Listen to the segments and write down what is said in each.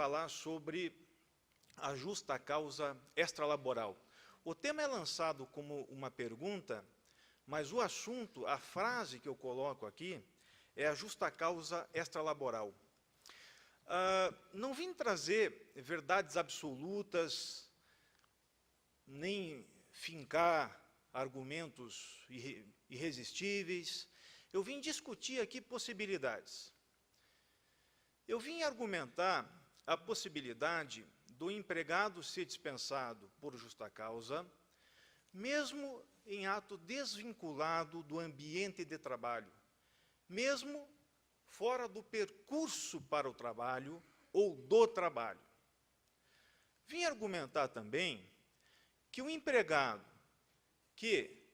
falar sobre a justa causa extralaboral. O tema é lançado como uma pergunta, mas o assunto, a frase que eu coloco aqui, é a justa causa extralaboral. Não vim trazer verdades absolutas, nem fincar argumentos irresistíveis. Eu vim discutir aqui possibilidades. Eu vim argumentar a possibilidade do empregado ser dispensado por justa causa, mesmo em ato desvinculado do ambiente de trabalho, mesmo fora do percurso para o trabalho ou do trabalho. Vim argumentar também que o empregado que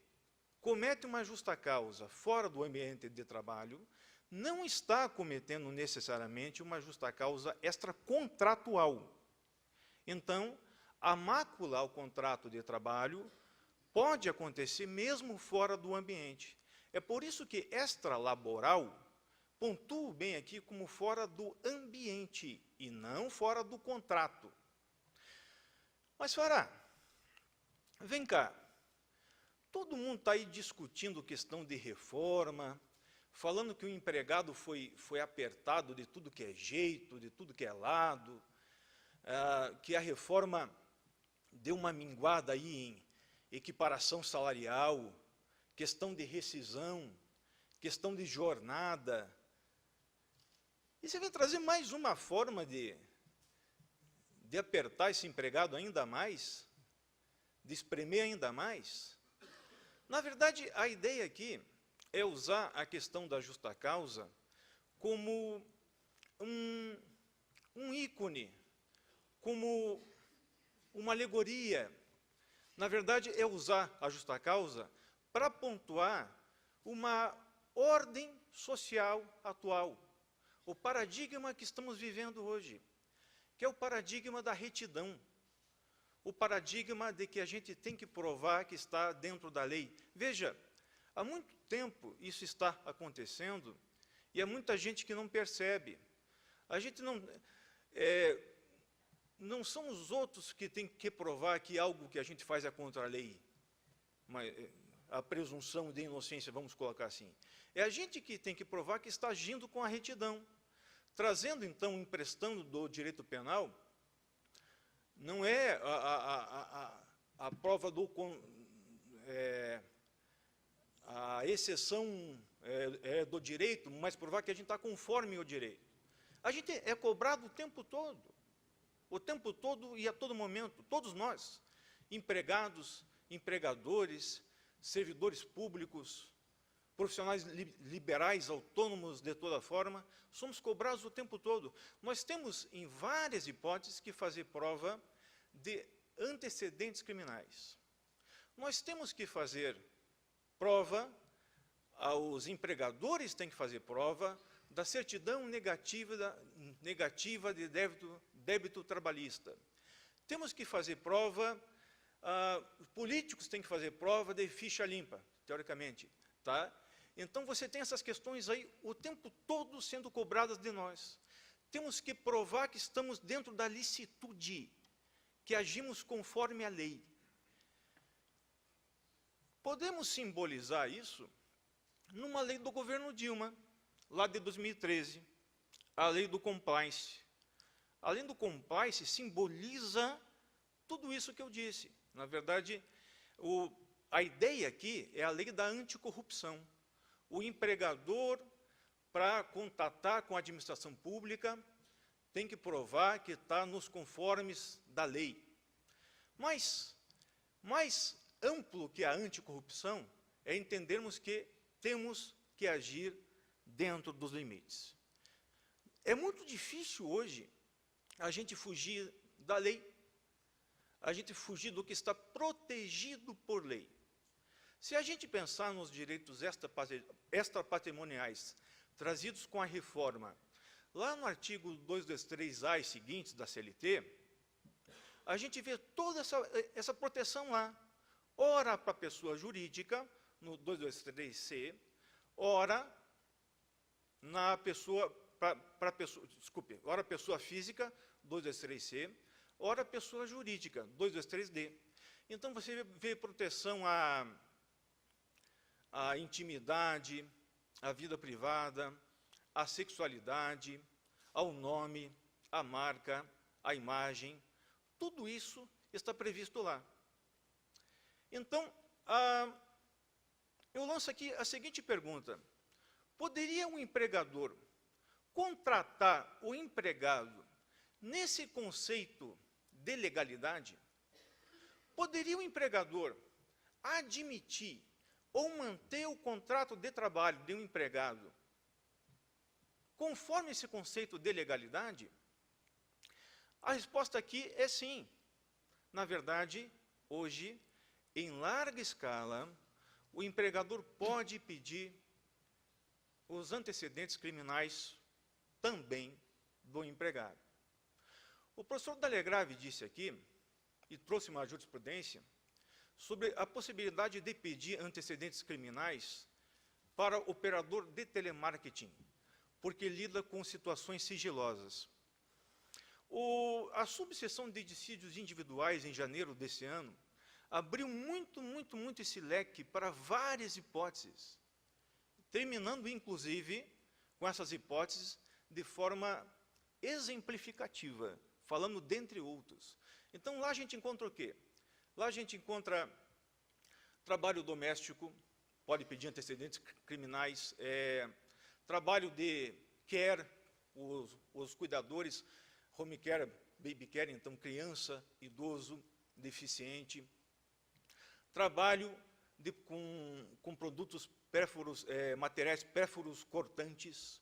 comete uma justa causa fora do ambiente de trabalho não está cometendo necessariamente uma justa causa extracontratual. Então, a mácula ao contrato de trabalho pode acontecer mesmo fora do ambiente. É por isso que extralaboral pontuo bem aqui como fora do ambiente e não fora do contrato. Mas, Fará, vem cá. Todo mundo está aí discutindo questão de reforma, falando que o empregado foi apertado de tudo que é jeito, de tudo que é lado, que a reforma deu uma minguada aí em equiparação salarial, questão de rescisão, questão de jornada. E você vem trazer mais uma forma de apertar esse empregado ainda mais, de espremer ainda mais. Na verdade, a ideia aqui é usar a questão da justa causa como um ícone, como uma alegoria. Na verdade, é usar a justa causa para pontuar uma ordem social atual, o paradigma que estamos vivendo hoje, que é o paradigma da retidão, o paradigma de que a gente tem que provar que está dentro da lei. Veja, há muito tempo isso está acontecendo e há muita gente que não percebe. A gente não são os outros que têm que provar que algo que a gente faz é contra a lei, a presunção de inocência, vamos colocar assim. É a gente que tem que provar que está agindo com a retidão, trazendo, então, emprestando do direito penal, não é a prova a exceção do direito, mas provar que a gente está conforme o direito. A gente é cobrado o tempo todo e a todo momento, todos nós, empregados, empregadores, servidores públicos, profissionais liberais, autônomos de toda forma, somos cobrados o tempo todo. Nós temos, em várias hipóteses, que fazer prova de antecedentes criminais. Nós temos que fazer prova, os empregadores têm que fazer prova da certidão negativa de débito trabalhista. Temos que fazer prova, políticos têm que fazer prova de ficha limpa, teoricamente. Tá? Então, você tem essas questões aí o tempo todo sendo cobradas de nós. Temos que provar que estamos dentro da licitude, que agimos conforme a lei. Podemos simbolizar isso numa lei do governo Dilma, lá de 2013, a lei do compliance. A lei do compliance simboliza tudo isso que eu disse. Na verdade, a ideia aqui é a lei da anticorrupção. O empregador, para contatar com a administração pública, tem que provar que está nos conformes da lei. Mas, mais amplo que a anticorrupção é entendermos que temos que agir dentro dos limites. É muito difícil hoje a gente fugir da lei, a gente fugir do que está protegido por lei. Se a gente pensar nos direitos extrapatrimoniais trazidos com a reforma, lá no artigo 223A e seguintes da CLT, a gente vê toda essa proteção lá. Ora para a pessoa jurídica, no 223C, ora ora a pessoa física, 223C, ora pessoa jurídica, 223D. Então, você vê proteção à intimidade, à vida privada, à sexualidade, ao nome, à marca, à imagem, tudo isso está previsto lá. Então, eu lanço aqui a seguinte pergunta: poderia um empregador contratar o empregado nesse conceito de legalidade? Poderia o empregador admitir ou manter o contrato de trabalho de um empregado conforme esse conceito de legalidade? A resposta aqui é sim. Na verdade, hoje, em larga escala, o empregador pode pedir os antecedentes criminais também do empregado. O professor Dalegrave disse aqui, e trouxe uma jurisprudência, sobre a possibilidade de pedir antecedentes criminais para operador de telemarketing, porque lida com situações sigilosas. A subseção de dissídios individuais, em janeiro desse ano, abriu muito esse leque para várias hipóteses, terminando, inclusive, com essas hipóteses de forma exemplificativa, falando dentre outros. Então, lá a gente encontra o quê? Lá a gente encontra trabalho doméstico, pode pedir antecedentes criminais, trabalho de care, os cuidadores, home care, baby care, então criança, idoso, deficiente, trabalho com produtos pérfuros, materiais pérfuros cortantes,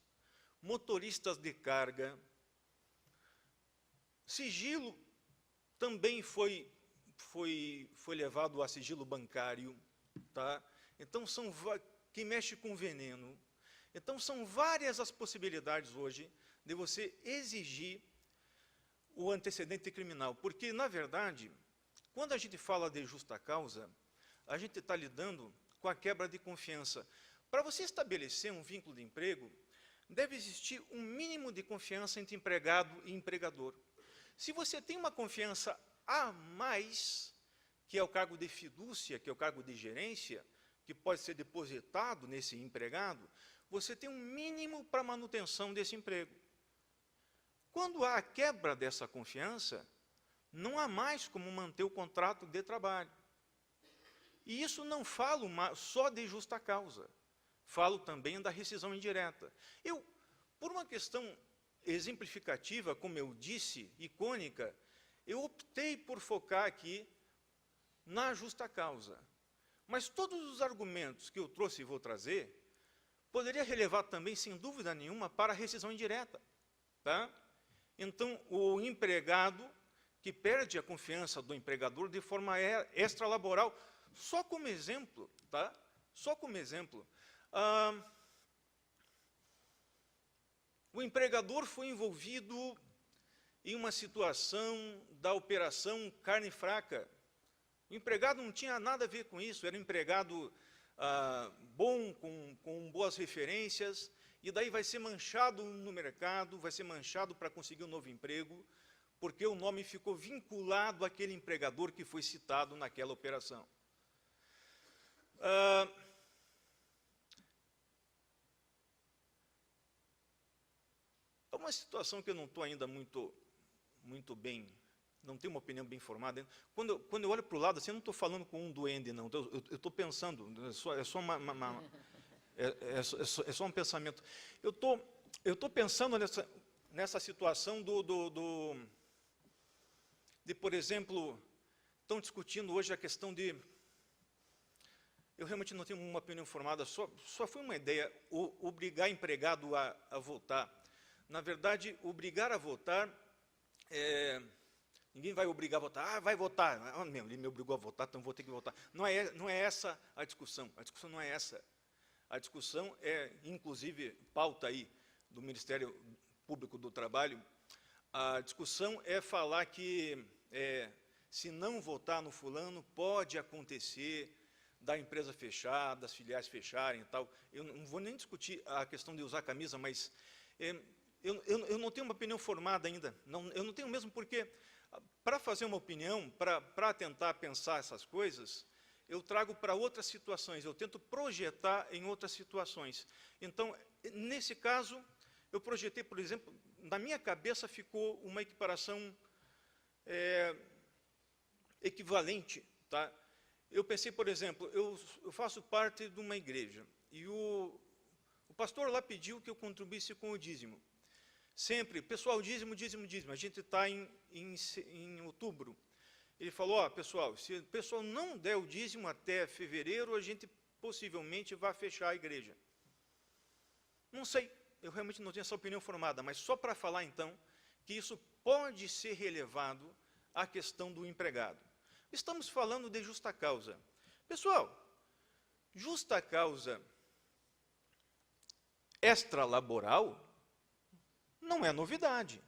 motoristas de carga, sigilo também foi levado a sigilo bancário, tá? Então, que mexe com veneno. Então, são várias as possibilidades hoje de você exigir o antecedente criminal, porque, na verdade, quando a gente fala de justa causa, a gente está lidando com a quebra de confiança. Para você estabelecer um vínculo de emprego, deve existir um mínimo de confiança entre empregado e empregador. Se você tem uma confiança a mais, que é o cargo de fidúcia, que é o cargo de gerência, que pode ser depositado nesse empregado, você tem um mínimo para a manutenção desse emprego. Quando há a quebra dessa confiança, não há mais como manter o contrato de trabalho. E isso não falo só de justa causa, falo também da rescisão indireta. Por uma questão exemplificativa, como eu disse, icônica, eu optei por focar aqui na justa causa. Mas todos os argumentos que eu trouxe e vou trazer, poderia relevar também, sem dúvida nenhuma, para a rescisão indireta. Tá? Então, o empregado que perde a confiança do empregador de forma extralaboral. Só como exemplo, tá? Só como exemplo, o empregador foi envolvido em uma situação da operação carne fraca. O empregado não tinha nada a ver com isso, era um empregado bom, com boas referências, e daí vai ser manchado no mercado, vai ser manchado para conseguir um novo emprego, porque o nome ficou vinculado àquele empregador que foi citado naquela operação. É uma situação que eu não estou ainda muito bem, não tenho uma opinião bem formada. Quando eu olho para o lado, assim, eu não estou falando com um duende, não. Eu estou pensando, é só um pensamento. Eu estou pensando nessa situação de, por exemplo, estão discutindo hoje a questão de... Eu realmente não tenho uma opinião formada, só foi uma ideia, obrigar empregado a votar. Na verdade, obrigar a votar, ninguém vai obrigar a votar, vai votar, ele me obrigou a votar, então vou ter que votar. Não é essa a discussão não é essa. A discussão é, inclusive, pauta aí do Ministério Público do Trabalho, a discussão é falar que, se não votar no fulano, pode acontecer da empresa fechar, das filiais fecharem e tal. Eu não vou nem discutir a questão de usar camisa, mas eu não tenho uma opinião formada ainda. Eu não tenho mesmo, porque, para fazer uma opinião, para tentar pensar essas coisas, eu trago para outras situações, eu tento projetar em outras situações. Então, nesse caso, eu projetei, por exemplo, na minha cabeça ficou uma equiparação equivalente. Tá? Eu pensei, por exemplo, eu faço parte de uma igreja, e o pastor lá pediu que eu contribuísse com o dízimo. Sempre, pessoal, dízimo, dízimo, dízimo. A gente está em outubro. Ele falou, ó, pessoal, se o pessoal não der o dízimo até fevereiro, a gente possivelmente vai fechar a igreja. Não sei, eu realmente não tenho essa opinião formada, mas só para falar, então, que isso pode ser relevado à questão do empregado. Estamos falando de justa causa. Pessoal, justa causa extralaboral não é novidade.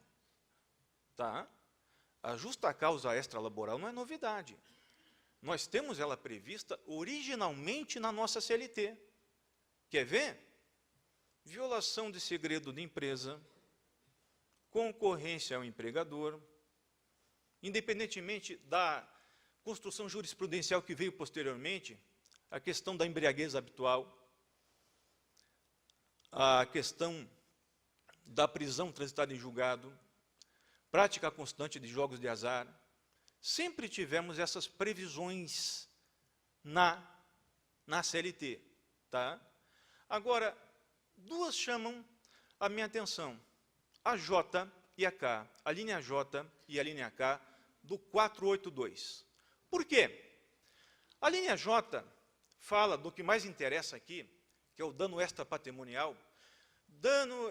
Tá? A justa causa extralaboral não é novidade. Nós temos ela prevista originalmente na nossa CLT. Quer ver? Violação de segredo de empresa, concorrência ao empregador, independentemente da construção jurisprudencial que veio posteriormente, a questão da embriaguez habitual, a questão da prisão transitada em julgado, prática constante de jogos de azar, sempre tivemos essas previsões na CLT. Tá? Agora, duas chamam a minha atenção, a J e a K, a linha J e a linha K do 482. Por quê? A linha J fala do que mais interessa aqui, que é o dano extrapatrimonial, dano,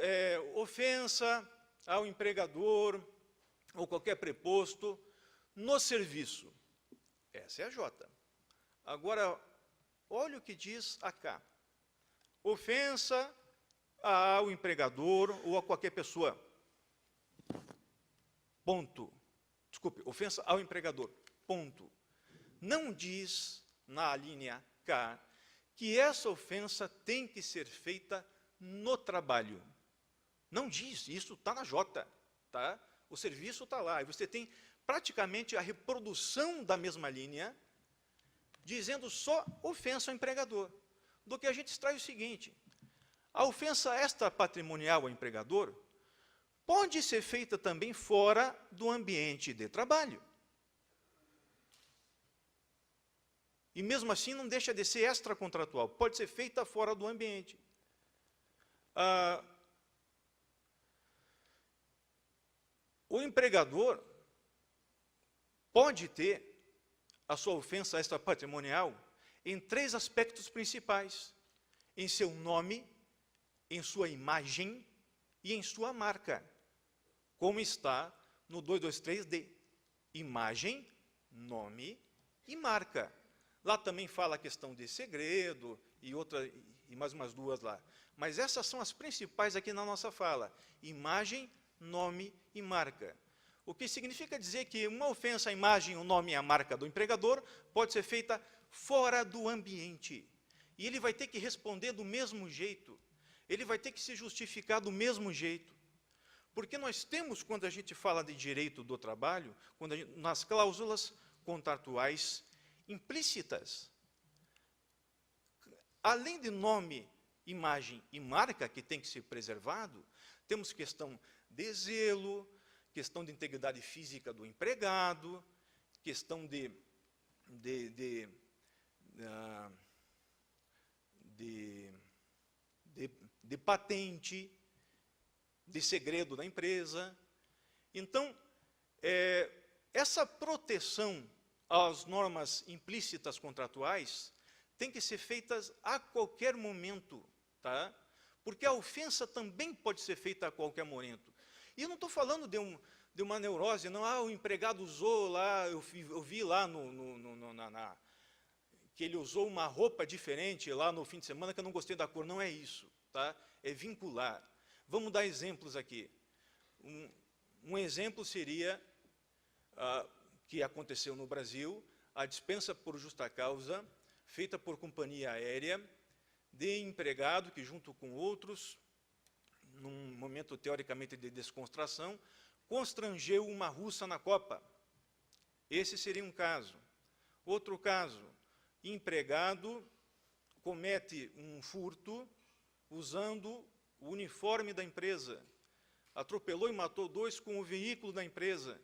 ofensa ao empregador, ou qualquer preposto, no serviço. Essa é a J. Agora, olha o que diz a K. Ofensa ao empregador ou a qualquer pessoa. Ponto. Desculpe, ofensa ao empregador. Ponto. Não diz, na linha K, que essa ofensa tem que ser feita no trabalho. Não diz, isso está na J. Tá? O serviço está lá, e você tem praticamente a reprodução da mesma linha, dizendo só ofensa ao empregador. Do que a gente extrai o seguinte, a ofensa extrapatrimonial ao empregador pode ser feita também fora do ambiente de trabalho. E mesmo assim não deixa de ser extracontratual, pode ser feita fora do ambiente. O empregador pode ter a sua ofensa extrapatrimonial em três aspectos principais: em seu nome, em sua imagem e em sua marca, como está no 223D. Imagem, nome e marca. Lá também fala a questão de segredo e mais umas duas lá. Mas essas são as principais aqui na nossa fala: imagem, nome e marca. O que significa dizer que uma ofensa à imagem, o nome e a marca do empregador pode ser feita fora do ambiente. E ele vai ter que responder do mesmo jeito. Ele vai ter que se justificar do mesmo jeito. Porque nós temos, quando a gente fala de direito do trabalho, nas cláusulas contratuais implícitas, além de nome, imagem e marca, que tem que ser preservado, temos questão de zelo, questão de integridade física do empregado, questão de patente, de segredo da empresa. Então, essa proteção às normas implícitas contratuais tem que ser feita a qualquer momento, tá? Porque a ofensa também pode ser feita a qualquer momento. E eu não estou falando de uma neurose, não, o empregado usou lá, eu vi lá que ele usou uma roupa diferente lá no fim de semana, que eu não gostei da cor. Não é isso, tá? É vincular. Vamos dar exemplos aqui. Um exemplo seria, que aconteceu no Brasil, a dispensa por justa causa, feita por companhia aérea, de empregado que, junto com outros, num momento teoricamente de descontração, constrangeu uma russa na Copa. Esse seria um caso. Outro caso, empregado comete um furto usando o uniforme da empresa, atropelou e matou 2 com o veículo da empresa.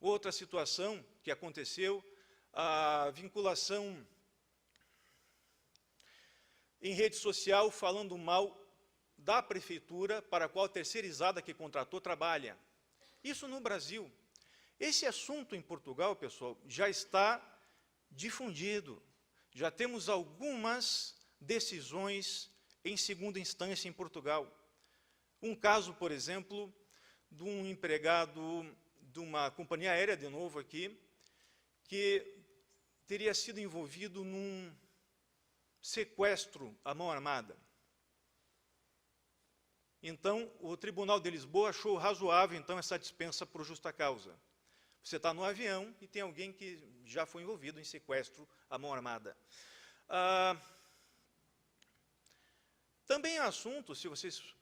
Outra situação que aconteceu, a vinculação em rede social falando mal da prefeitura para a qual a terceirizada que contratou trabalha. Isso no Brasil. Esse assunto em Portugal, pessoal, já está difundido. Já temos algumas decisões em segunda instância em Portugal. Um caso, por exemplo, de um empregado de uma companhia aérea, de novo aqui, que teria sido envolvido num sequestro à mão armada. Então, o Tribunal de Lisboa achou razoável, então, essa dispensa por justa causa. Você está no avião e tem alguém que já foi envolvido em sequestro à mão armada. Também é assunto, se vocês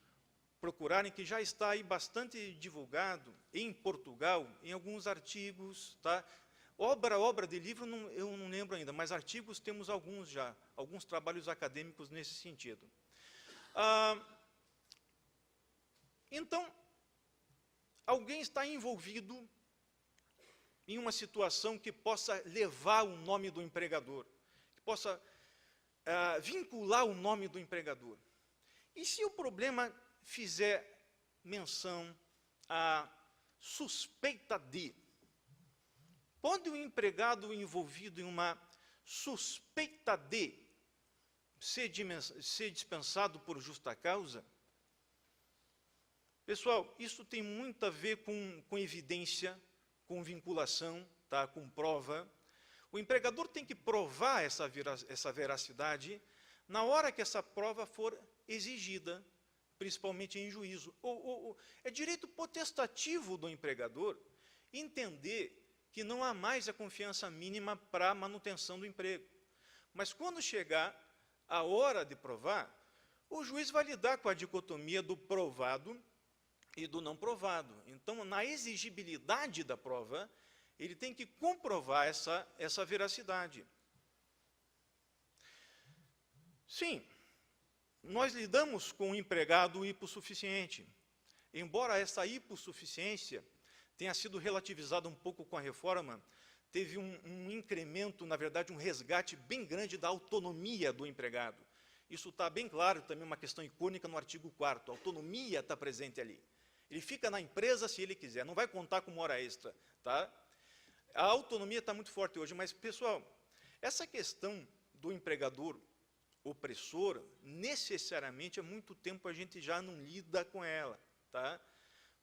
procurarem, que já está aí bastante divulgado em Portugal, em alguns artigos, tá? Obra de livro, eu não lembro ainda, mas artigos temos alguns já, alguns trabalhos acadêmicos nesse sentido. Então, alguém está envolvido em uma situação que possa levar o nome do empregador, que possa vincular o nome do empregador. E se o problema fizer menção à suspeita de, pode o empregado envolvido em uma suspeita de ser dispensado por justa causa? Pessoal, isso tem muito a ver com evidência, com vinculação, tá, com prova. O empregador tem que provar essa veracidade na hora que essa prova for exigida, principalmente em juízo. É direito potestativo do empregador entender que não há mais a confiança mínima para a manutenção do emprego. Mas quando chegar a hora de provar, o juiz vai lidar com a dicotomia do provado e do não provado. Então, na exigibilidade da prova, ele tem que comprovar essa veracidade. Sim, nós lidamos com um empregado hipossuficiente. Embora essa hipossuficiência tenha sido relativizada um pouco com a reforma, teve um incremento, na verdade, um resgate bem grande da autonomia do empregado. Isso está bem claro, também uma questão icônica no artigo 4º, a autonomia está presente ali. Ele fica na empresa se ele quiser, não vai contar como hora extra. Tá? A autonomia está muito forte hoje, mas, pessoal, essa questão do empregador opressor, necessariamente, há muito tempo a gente já não lida com ela. Tá?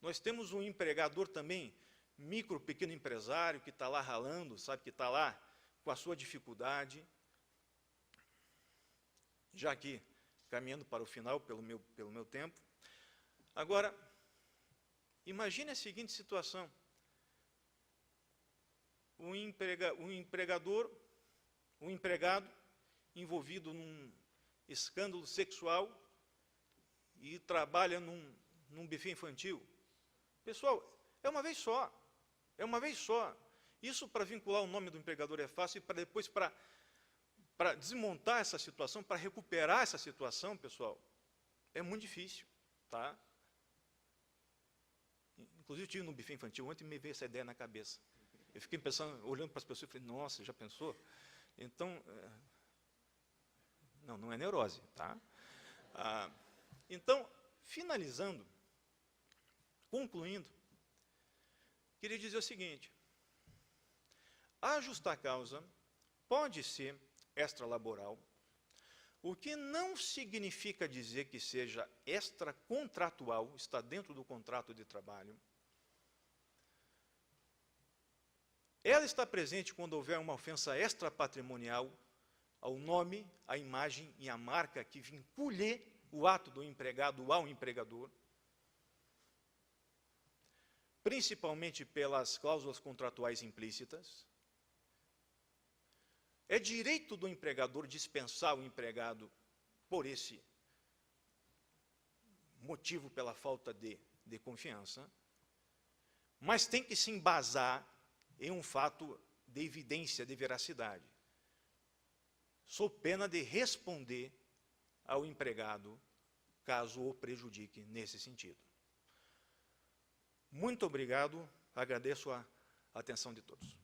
Nós temos um empregador também, micro, pequeno empresário, que está lá ralando, sabe, que está lá com a sua dificuldade. Já aqui, caminhando para o final, pelo meu tempo. Agora, imagine a seguinte situação. Um empregado envolvido num escândalo sexual e trabalha num buffet infantil. Pessoal, é uma vez só. É uma vez só. Isso, para vincular o nome do empregador, é fácil, e para depois, para desmontar essa situação, para recuperar essa situação, pessoal, é muito difícil. Tá? Inclusive, eu estive no buffet infantil ontem e me veio essa ideia na cabeça. Eu fiquei pensando, olhando para as pessoas, e falei, nossa, já pensou? Então, não é neurose. Tá? Então, finalizando, concluindo, queria dizer o seguinte: a justa causa pode ser extralaboral, o que não significa dizer que seja extracontratual, está dentro do contrato de trabalho. Ela está presente quando houver uma ofensa extrapatrimonial ao nome, à imagem e à marca que vincule o ato do empregado ao empregador, principalmente pelas cláusulas contratuais implícitas. É direito do empregador dispensar o empregado por esse motivo pela falta de confiança, mas tem que se embasar em um fato de evidência, de veracidade, sob pena de responder ao empregado, caso o prejudique nesse sentido. Muito obrigado, agradeço a atenção de todos.